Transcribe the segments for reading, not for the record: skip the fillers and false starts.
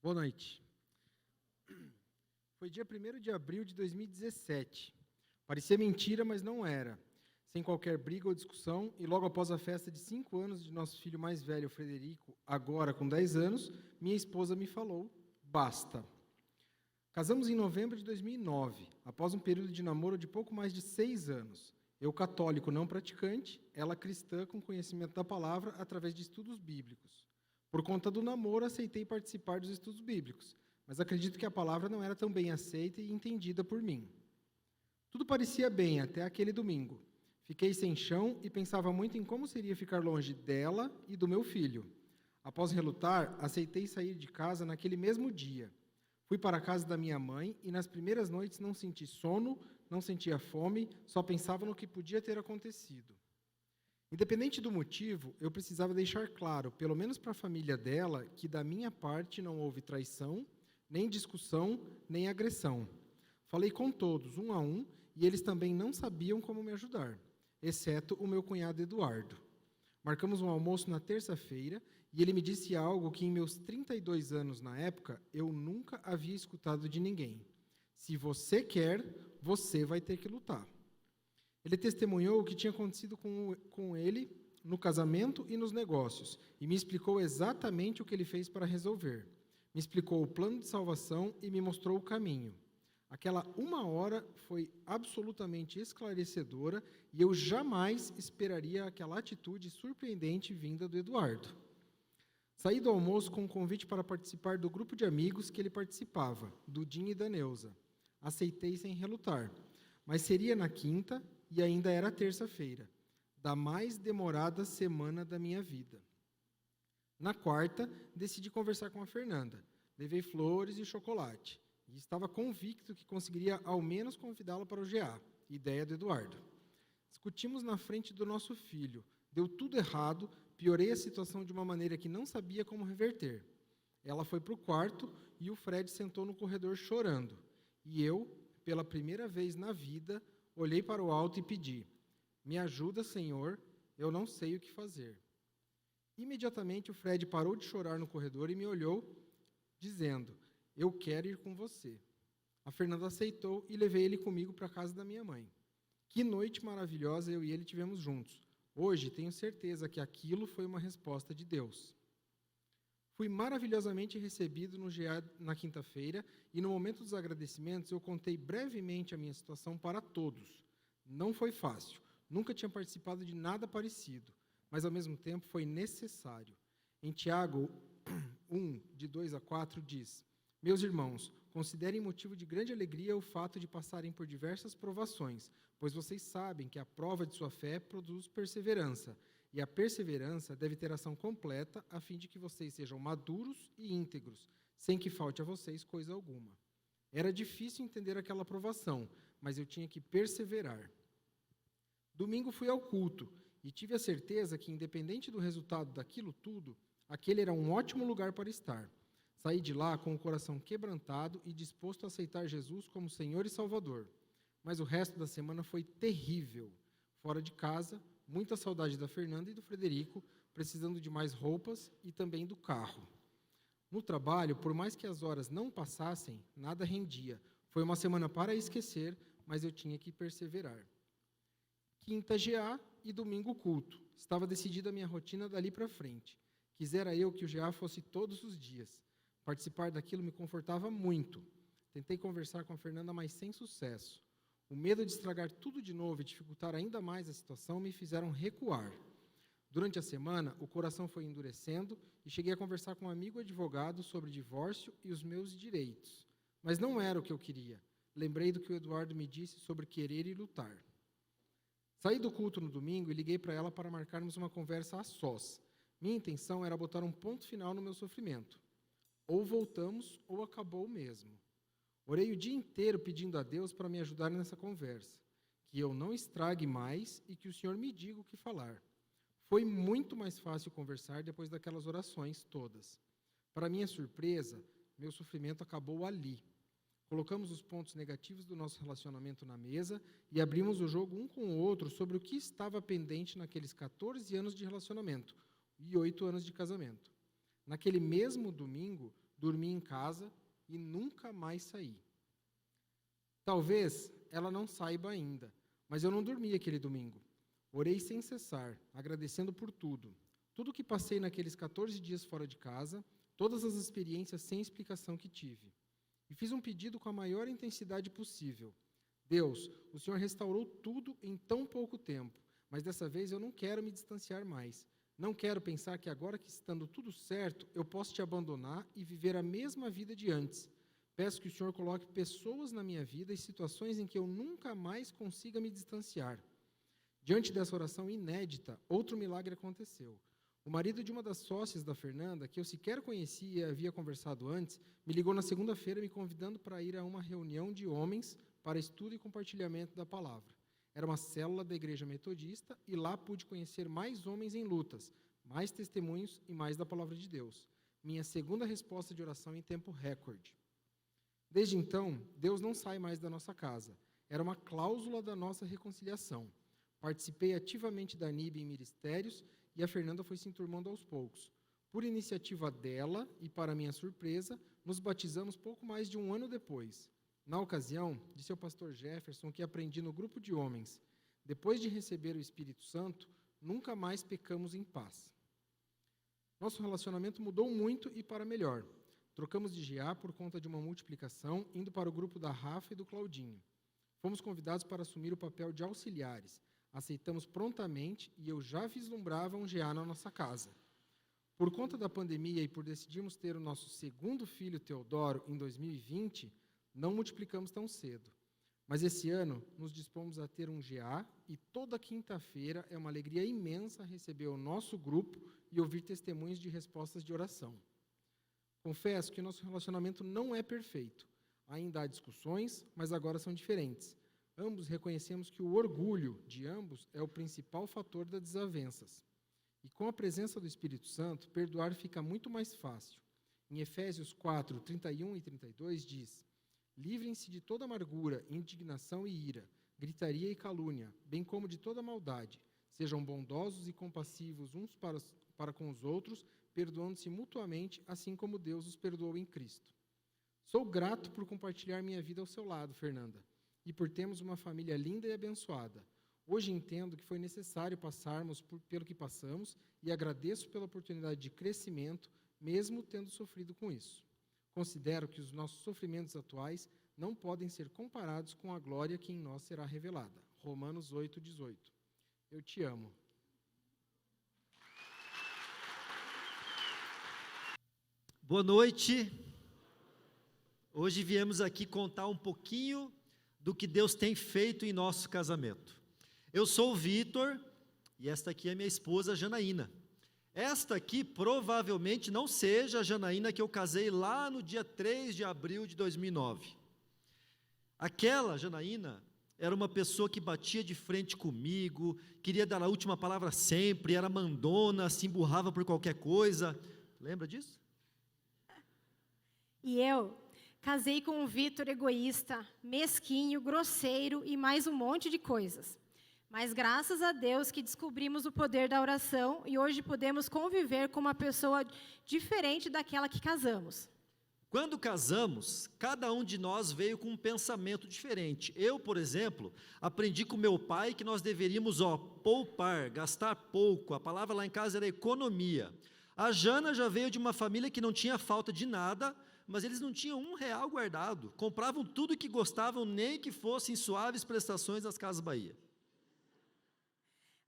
Boa noite. Foi dia 1º de abril de 2017. Parecia mentira, mas não era. Sem qualquer briga ou discussão, e logo após a festa de 5 anos de nosso filho mais velho, Frederico, agora com 10 anos, minha esposa me falou: basta. Casamos em novembro de 2009, após um período de namoro de pouco mais de 6 anos. Eu católico não praticante, ela cristã com conhecimento da palavra através de estudos bíblicos. Por conta do namoro, aceitei participar dos estudos bíblicos, mas acredito que a palavra não era tão bem aceita e entendida por mim. Tudo parecia bem até aquele domingo. Fiquei sem chão e pensava muito em como seria ficar longe dela e do meu filho. Após relutar, aceitei sair de casa naquele mesmo dia. Fui para a casa da minha mãe e nas primeiras noites não senti sono, não sentia fome, só pensava no que podia ter acontecido. Independente do motivo, eu precisava deixar claro, pelo menos para a família dela, que da minha parte não houve traição, nem discussão, nem agressão. Falei com todos, um a um, e eles também não sabiam como me ajudar, exceto o meu cunhado Eduardo. Marcamos um almoço na terça-feira e ele me disse algo que em meus 32 anos na época eu nunca havia escutado de ninguém. Se você quer, você vai ter que lutar. Ele testemunhou o que tinha acontecido com ele no casamento e nos negócios e me explicou exatamente o que ele fez para resolver. Me explicou o plano de salvação e me mostrou o caminho. Aquela 1 hora foi absolutamente esclarecedora e eu jamais esperaria aquela atitude surpreendente vinda do Eduardo. Saí do almoço com um convite para participar do grupo de amigos que ele participava, do Dinho e da Neuza. Aceitei sem relutar, mas seria na quinta e ainda era terça-feira, da mais demorada semana da minha vida. Na quarta, decidi conversar com a Fernanda. Levei flores e chocolate. E estava convicto que conseguiria ao menos convidá-la para o GA, ideia do Eduardo. Discutimos na frente do nosso filho. Deu tudo errado, piorei a situação de uma maneira que não sabia como reverter. Ela foi para o quarto e o Fred sentou no corredor chorando. E eu, pela primeira vez na vida, olhei para o alto e pedi: me ajuda, Senhor, eu não sei o que fazer. Imediatamente o Fred parou de chorar no corredor e me olhou, dizendo: eu quero ir com você. A Fernanda aceitou e levei ele comigo para a casa da minha mãe. Que noite maravilhosa eu e ele tivemos juntos. Hoje tenho certeza que aquilo foi uma resposta de Deus. Fui maravilhosamente recebido no GA na quinta-feira e no momento dos agradecimentos eu contei brevemente a minha situação para todos. Não foi fácil, nunca tinha participado de nada parecido, mas ao mesmo tempo foi necessário. Em Tiago 1, de 2 a 4, diz: meus irmãos, considerem motivo de grande alegria o fato de passarem por diversas provações, pois vocês sabem que a prova de sua fé produz perseverança, e a perseverança deve ter ação completa, a fim de que vocês sejam maduros e íntegros, sem que falte a vocês coisa alguma. Era difícil entender aquela provação, mas eu tinha que perseverar. Domingo fui ao culto, e tive a certeza que, independente do resultado daquilo tudo, aquele era um ótimo lugar para estar. Saí de lá com o coração quebrantado e disposto a aceitar Jesus como Senhor e Salvador. Mas o resto da semana foi terrível. Fora de casa, muita saudade da Fernanda e do Frederico, precisando de mais roupas e também do carro. No trabalho, por mais que as horas não passassem, nada rendia. Foi uma semana para esquecer, mas eu tinha que perseverar. Quinta GA e domingo culto. Estava decidida a minha rotina dali para frente. Quisera eu que o GA fosse todos os dias. Participar daquilo me confortava muito. Tentei conversar com a Fernanda, mas sem sucesso. O medo de estragar tudo de novo e dificultar ainda mais a situação me fizeram recuar. Durante a semana, o coração foi endurecendo e cheguei a conversar com um amigo advogado sobre divórcio e os meus direitos. Mas não era o que eu queria. Lembrei do que o Eduardo me disse sobre querer e lutar. Saí do culto no domingo e liguei para ela para marcarmos uma conversa a sós. Minha intenção era botar um ponto final no meu sofrimento. Ou voltamos, ou acabou mesmo. Orei o dia inteiro pedindo a Deus para me ajudar nessa conversa, que eu não estrague mais e que o Senhor me diga o que falar. Foi muito mais fácil conversar depois daquelas orações todas. Para minha surpresa, meu sofrimento acabou ali. Colocamos os pontos negativos do nosso relacionamento na mesa e abrimos o jogo um com o outro sobre o que estava pendente naqueles 14 anos de relacionamento e 8 anos de casamento. Naquele mesmo domingo, dormi em casa e nunca mais saí. Talvez ela não saiba ainda, mas eu não dormi aquele domingo. Orei sem cessar, agradecendo por tudo. Tudo que passei naqueles 14 dias fora de casa, todas as experiências sem explicação que tive. E fiz um pedido com a maior intensidade possível. Deus, o Senhor restaurou tudo em tão pouco tempo, mas dessa vez eu não quero me distanciar mais. Não quero pensar que agora que estando tudo certo, eu posso te abandonar e viver a mesma vida de antes. Peço que o Senhor coloque pessoas na minha vida e situações em que eu nunca mais consiga me distanciar. Diante dessa oração inédita, outro milagre aconteceu. O marido de uma das sócias da Fernanda, que eu sequer conhecia e havia conversado antes, me ligou na segunda-feira me convidando para ir a uma reunião de homens para estudo e compartilhamento da palavra. Era uma célula da igreja metodista e lá pude conhecer mais homens em lutas, mais testemunhos e mais da palavra de Deus. Minha segunda resposta de oração em tempo recorde. Desde então, Deus não sai mais da nossa casa. Era uma cláusula da nossa reconciliação. Participei ativamente da NIB em ministérios e a Fernanda foi se enturmando aos poucos. Por iniciativa dela e para minha surpresa, nos batizamos pouco mais de um ano depois. Na ocasião, disse ao pastor Jefferson que aprendi no grupo de homens. Depois de receber o Espírito Santo, nunca mais pecamos em paz. Nosso relacionamento mudou muito e para melhor. Trocamos de GA por conta de uma multiplicação, indo para o grupo da Rafa e do Claudinho. Fomos convidados para assumir o papel de auxiliares. Aceitamos prontamente e eu já vislumbrava um GA na nossa casa. Por conta da pandemia e por decidirmos ter o nosso segundo filho, Teodoro, em 2020, não multiplicamos tão cedo. Mas esse ano, nos dispomos a ter um GA e toda quinta-feira é uma alegria imensa receber o nosso grupo e ouvir testemunhos de respostas de oração. Confesso que nosso relacionamento não é perfeito. Ainda há discussões, mas agora são diferentes. Ambos reconhecemos que o orgulho de ambos é o principal fator das desavenças. E com a presença do Espírito Santo, perdoar fica muito mais fácil. Em Efésios 4, 31 e 32 diz: livrem-se de toda amargura, indignação e ira, gritaria e calúnia, bem como de toda maldade. Sejam bondosos e compassivos uns para com os outros, perdoando-se mutuamente, assim como Deus os perdoou em Cristo. Sou grato por compartilhar minha vida ao seu lado, Fernanda, e por termos uma família linda e abençoada. Hoje entendo que foi necessário passarmos pelo que passamos e agradeço pela oportunidade de crescimento, mesmo tendo sofrido com isso. Considero que os nossos sofrimentos atuais não podem ser comparados com a glória que em nós será revelada. Romanos 8, 18. Eu te amo. Boa noite. Hoje viemos aqui contar um pouquinho do que Deus tem feito em nosso casamento. Eu sou o Vitor e esta aqui é minha esposa, Janaína. Esta aqui provavelmente não seja a Janaína que eu casei lá no dia 3 de abril de 2009. Aquela Janaína era uma pessoa que batia de frente comigo, queria dar a última palavra sempre, era mandona, se emburrava por qualquer coisa. Lembra disso? E eu casei com um Vitor egoísta, mesquinho, grosseiro e mais um monte de coisas. Mas graças a Deus que descobrimos o poder da oração e hoje podemos conviver com uma pessoa diferente daquela que casamos. Quando casamos, cada um de nós veio com um pensamento diferente. Eu, por exemplo, aprendi com meu pai que nós deveríamos poupar, gastar pouco. A palavra lá em casa era economia. A Jana já veio de uma família que não tinha falta de nada, mas eles não tinham R$1 guardado. Compravam tudo que gostavam, nem que fossem suaves prestações das Casas Bahia.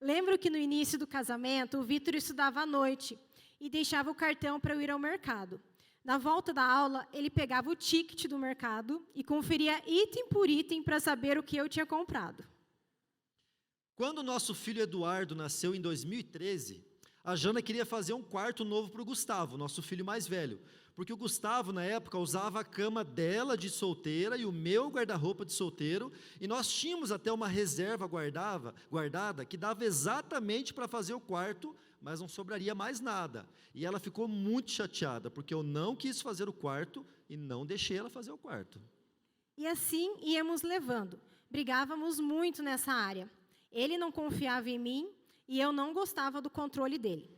Lembro que no início do casamento, o Vitor estudava à noite e deixava o cartão para eu ir ao mercado. Na volta da aula, ele pegava o ticket do mercado e conferia item por item para saber o que eu tinha comprado. Quando nosso filho Eduardo nasceu em 2013, a Jana queria fazer um quarto novo para o Gustavo, nosso filho mais velho, porque o Gustavo, na época, usava a cama dela de solteira e o meu guarda-roupa de solteiro, e nós tínhamos até uma reserva guardada que dava exatamente para fazer o quarto, mas não sobraria mais nada. E ela ficou muito chateada, porque eu não quis fazer o quarto e não deixei ela fazer o quarto. E assim íamos levando. Brigávamos muito nessa área. Ele não confiava em mim e eu não gostava do controle dele.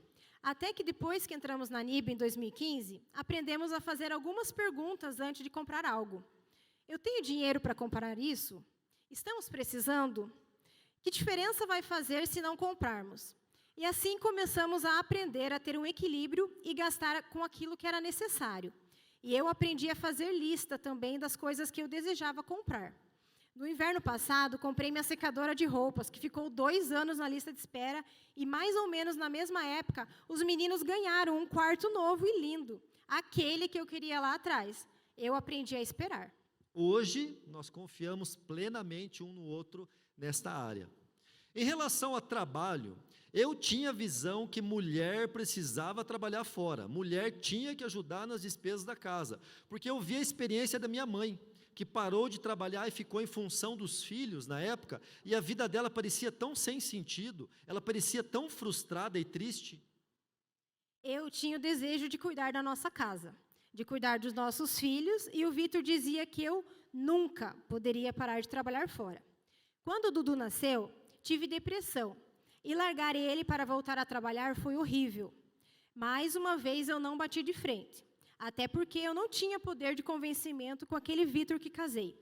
Até que depois que entramos na NIB em 2015, aprendemos a fazer algumas perguntas antes de comprar algo. Eu tenho dinheiro para comprar isso? Estamos precisando? Que diferença vai fazer se não comprarmos? E assim começamos a aprender a ter um equilíbrio e gastar com aquilo que era necessário. E eu aprendi a fazer lista também das coisas que eu desejava comprar. No inverno passado, comprei minha secadora de roupas, que ficou 2 anos na lista de espera, e mais ou menos na mesma época, os meninos ganharam um quarto novo e lindo, aquele que eu queria lá atrás. Eu aprendi a esperar. Hoje, nós confiamos plenamente um no outro nesta área. Em relação a trabalho, eu tinha a visão que mulher precisava trabalhar fora, mulher tinha que ajudar nas despesas da casa, porque eu vi a experiência da minha mãe, que parou de trabalhar e ficou em função dos filhos na época, e a vida dela parecia tão sem sentido, ela parecia tão frustrada e triste. Eu tinha o desejo de cuidar da nossa casa, de cuidar dos nossos filhos, e o Vitor dizia que eu nunca poderia parar de trabalhar fora. Quando o Dudu nasceu, tive depressão, e largar ele para voltar a trabalhar foi horrível. Mais uma vez eu não bati de frente, até porque eu não tinha poder de convencimento com aquele Vitor que casei.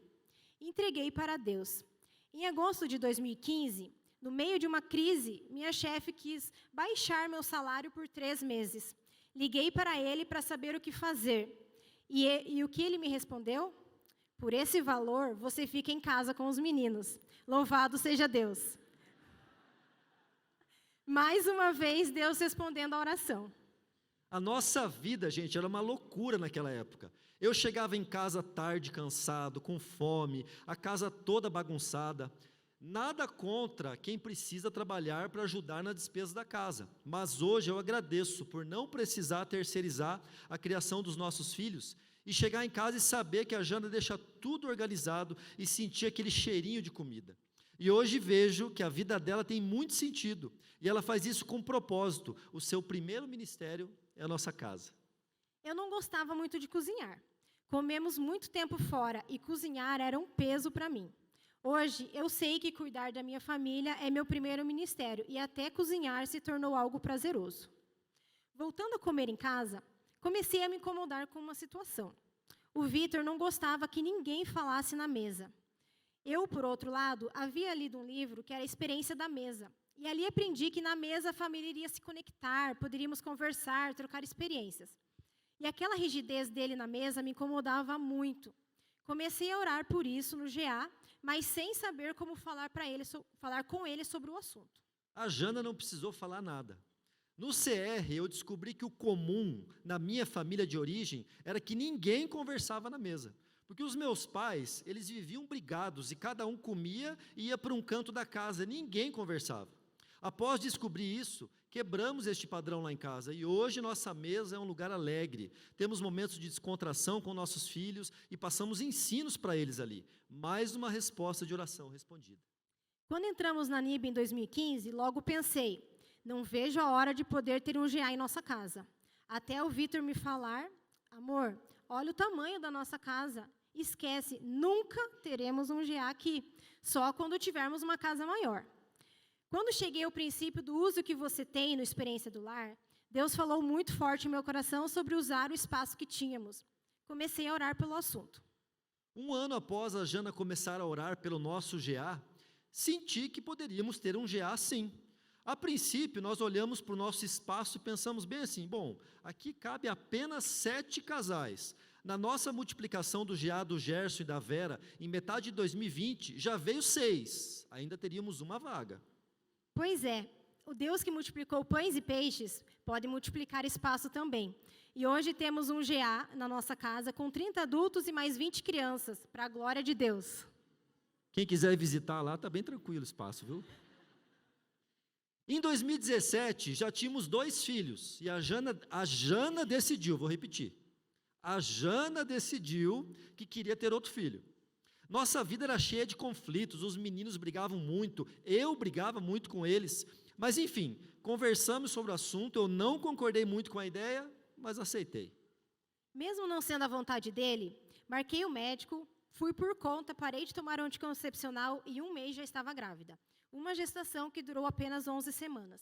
Entreguei para Deus. Em agosto de 2015, no meio de uma crise, minha chefe quis baixar meu salário por 3 meses. Liguei para ele para saber o que fazer. E o que ele me respondeu? Por esse valor, você fica em casa com os meninos. Louvado seja Deus. Mais uma vez, Deus respondendo a oração. A nossa vida, gente, era uma loucura naquela época. Eu chegava em casa tarde, cansado, com fome, a casa toda bagunçada. Nada contra quem precisa trabalhar para ajudar na despesa da casa. Mas hoje eu agradeço por não precisar terceirizar a criação dos nossos filhos e chegar em casa e saber que a Jana deixa tudo organizado e sentir aquele cheirinho de comida. E hoje vejo que a vida dela tem muito sentido e ela faz isso com propósito. O seu primeiro ministério é a nossa casa. Eu não gostava muito de cozinhar. Comemos muito tempo fora e cozinhar era um peso para mim. Hoje, eu sei que cuidar da minha família é meu primeiro ministério e até cozinhar se tornou algo prazeroso. Voltando a comer em casa, comecei a me incomodar com uma situação. O Vitor não gostava que ninguém falasse na mesa. Eu, por outro lado, havia lido um livro que era a experiência da mesa. E ali aprendi que na mesa a família iria se conectar, poderíamos conversar, trocar experiências. E aquela rigidez dele na mesa me incomodava muito. Comecei a orar por isso no GA, mas sem saber como falar com ele sobre o assunto. A Jana não precisou falar nada. No CR, eu descobri que o comum na minha família de origem era que ninguém conversava na mesa. Porque os meus pais, eles viviam brigados e cada um comia e ia para um canto da casa, ninguém conversava. Após descobrir isso, quebramos este padrão lá em casa e hoje nossa mesa é um lugar alegre. Temos momentos de descontração com nossos filhos e passamos ensinos para eles ali. Mais uma resposta de oração respondida. Quando entramos na NIB em 2015, logo pensei, não vejo a hora de poder ter um GA em nossa casa. Até o Vitor me falar, amor, olha o tamanho da nossa casa. Esquece, nunca teremos um GA aqui, só quando tivermos uma casa maior. Quando cheguei ao princípio do uso que você tem no Experiência do Lar, Deus falou muito forte em meu coração sobre usar o espaço que tínhamos. Comecei a orar pelo assunto. Um ano após a Jana começar a orar pelo nosso GA, senti que poderíamos ter um GA sim. A princípio, nós olhamos para o nosso espaço e pensamos bem assim, bom, aqui cabe apenas 7 casais. Na nossa multiplicação do GA do Gerson e da Vera, em metade de 2020, já veio 6, ainda teríamos uma vaga. Pois é, o Deus que multiplicou pães e peixes pode multiplicar espaço também. E hoje temos um GA na nossa casa com 30 adultos e mais 20 crianças, para a glória de Deus. Quem quiser visitar lá, está bem tranquilo o espaço, viu? Em 2017, já tínhamos 2 filhos, e a Jana decidiu, vou repetir, a Jana decidiu que queria ter outro filho. Nossa vida era cheia de conflitos, os meninos brigavam muito, eu brigava muito com eles, mas enfim, conversamos sobre o assunto, eu não concordei muito com a ideia, mas aceitei. Mesmo não sendo a vontade dele, marquei o médico, fui por conta, parei de tomar o anticoncepcional e 1 mês já estava grávida. Uma gestação que durou apenas 11 semanas.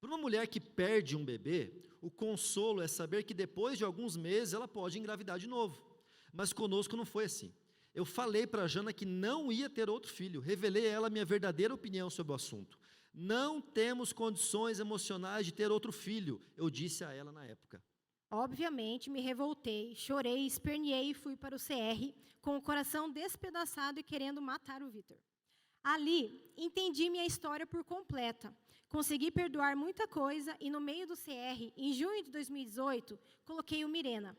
Para uma mulher que perde um bebê, o consolo é saber que depois de alguns meses ela pode engravidar de novo. Mas conosco não foi assim. Eu falei para a Jana que não ia ter outro filho, revelei a ela minha verdadeira opinião sobre o assunto. Não temos condições emocionais de ter outro filho, eu disse a ela na época. Obviamente, me revoltei, chorei, esperneei e fui para o CR com o coração despedaçado e querendo matar o Vitor. Ali, entendi minha história por completa. Consegui perdoar muita coisa e no meio do CR, em junho de 2018, coloquei o Mirena.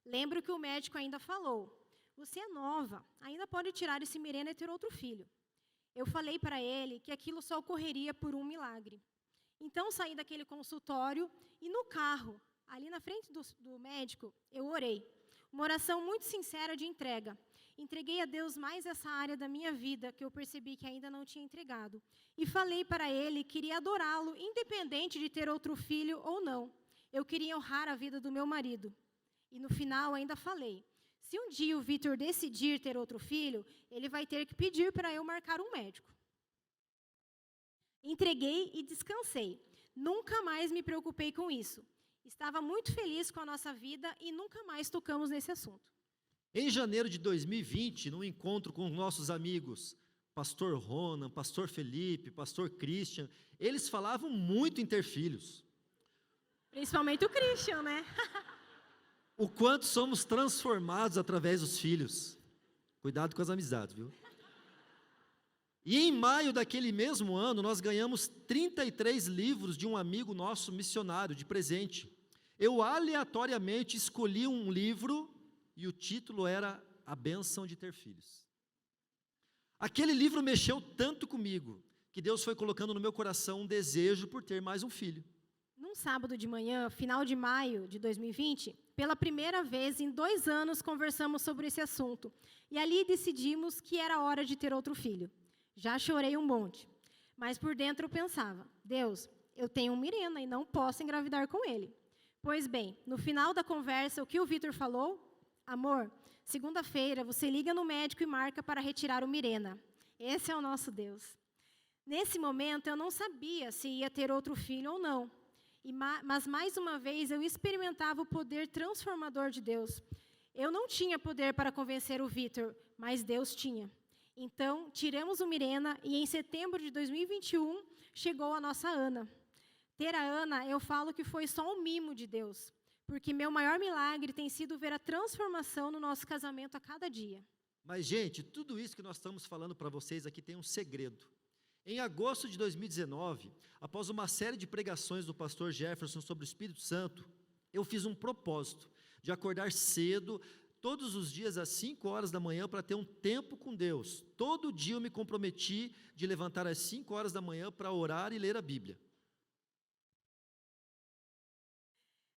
Lembro que o médico ainda falou, você é nova, ainda pode tirar esse Mirena e ter outro filho. Eu falei para ele que aquilo só ocorreria por um milagre. Então, saí daquele consultório e no carro, ali na frente do médico, eu orei. Uma oração muito sincera de entrega. Entreguei a Deus mais essa área da minha vida que eu percebi que ainda não tinha entregado. E falei para ele que iria adorá-lo, independente de ter outro filho ou não. Eu queria honrar a vida do meu marido. E no final ainda falei, se um dia o Vitor decidir ter outro filho, ele vai ter que pedir para eu marcar um médico. Entreguei e descansei. Nunca mais me preocupei com isso. Estava muito feliz com a nossa vida e nunca mais tocamos nesse assunto. Em janeiro de 2020, num encontro com nossos amigos, pastor Ronan, pastor Felipe, pastor Christian, eles falavam muito em ter filhos. Principalmente o Christian, né? O quanto somos transformados através dos filhos. Cuidado com as amizades, viu? E em maio daquele mesmo ano, nós ganhamos 33 livros de um amigo nosso missionário, de presente. Eu aleatoriamente escolhi um livro e o título era A Bênção de Ter Filhos. Aquele livro mexeu tanto comigo, que Deus foi colocando no meu coração um desejo por ter mais um filho. Num sábado de manhã, final de maio de 2020, pela primeira vez em 2 anos conversamos sobre esse assunto. E ali decidimos que era hora de ter outro filho. Já chorei um monte, mas por dentro eu pensava, Deus, eu tenho um Mirena e não posso engravidar com ele. Pois bem, no final da conversa, o que o Vitor falou? Amor, segunda-feira você liga no médico e marca para retirar o Mirena. Esse é o nosso Deus. Nesse momento eu não sabia se ia ter outro filho ou não, mas mais uma vez eu experimentava o poder transformador de Deus. Eu não tinha poder para convencer o Vitor, mas Deus tinha. Então, tiramos o Mirena e em setembro de 2021 chegou a nossa Ana. Ter a Ana, eu falo que foi só um mimo de Deus, porque meu maior milagre tem sido ver a transformação no nosso casamento a cada dia. Mas, gente, tudo isso que nós estamos falando para vocês aqui tem um segredo. Em agosto de 2019, após uma série de pregações do pastor Jefferson sobre o Espírito Santo, eu fiz um propósito de acordar cedo, todos os dias às 5 horas da manhã, para ter um tempo com Deus. Todo dia eu me comprometi de levantar às 5 horas da manhã para orar e ler a Bíblia.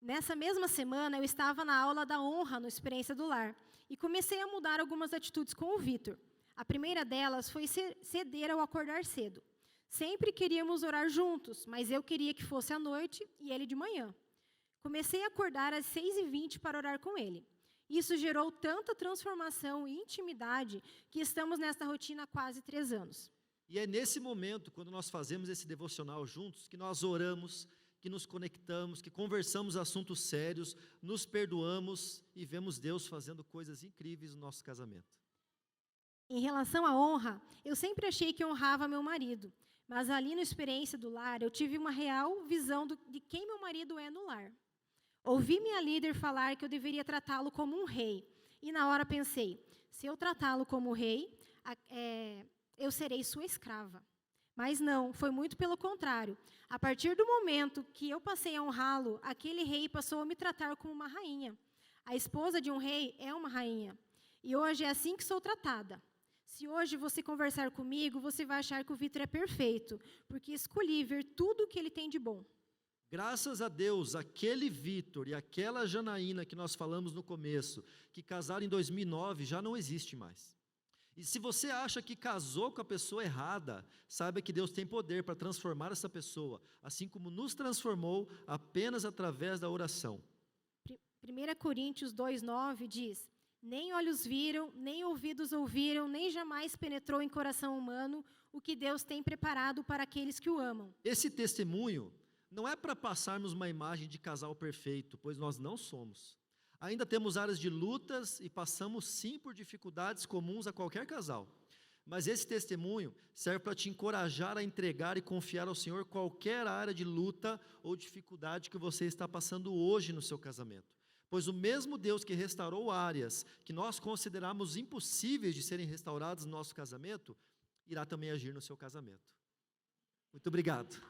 Nessa mesma semana, eu estava na aula da honra no Experiência do Lar e comecei a mudar algumas atitudes com o Vitor. A primeira delas foi ceder ao acordar cedo. Sempre queríamos orar juntos, mas eu queria que fosse à noite e ele de manhã. Comecei a acordar às 6h20 para orar com ele. Isso gerou tanta transformação e intimidade que estamos nesta rotina há quase 3 anos. E é nesse momento, quando nós fazemos esse devocional juntos, que nós oramos, que nos conectamos, que conversamos assuntos sérios, nos perdoamos e vemos Deus fazendo coisas incríveis no nosso casamento. Em relação à honra, eu sempre achei que honrava meu marido, mas ali na Experiência do Lar, eu tive uma real visão de quem meu marido é no lar. Ouvi minha líder falar que eu deveria tratá-lo como um rei, e na hora pensei, se eu tratá-lo como rei, eu serei sua escrava. Mas não, foi muito pelo contrário. A partir do momento que eu passei a honrá-lo, aquele rei passou a me tratar como uma rainha. A esposa de um rei é uma rainha, e hoje é assim que sou tratada. Se hoje você conversar comigo, você vai achar que o Vitor é perfeito, porque escolhi ver tudo o que ele tem de bom. Graças a Deus, aquele Vitor e aquela Janaína que nós falamos no começo, que casaram em 2009, já não existe mais. E se você acha que casou com a pessoa errada, saiba que Deus tem poder para transformar essa pessoa, assim como nos transformou apenas através da oração. 1 Coríntios 2,9 diz, nem olhos viram, nem ouvidos ouviram, nem jamais penetrou em coração humano o que Deus tem preparado para aqueles que o amam. Esse testemunho não é para passarmos uma imagem de casal perfeito, pois nós não somos. Ainda temos áreas de lutas e passamos sim por dificuldades comuns a qualquer casal. Mas esse testemunho serve para te encorajar a entregar e confiar ao Senhor qualquer área de luta ou dificuldade que você está passando hoje no seu casamento. Pois o mesmo Deus que restaurou áreas que nós consideramos impossíveis de serem restauradas no nosso casamento, irá também agir no seu casamento. Muito obrigado.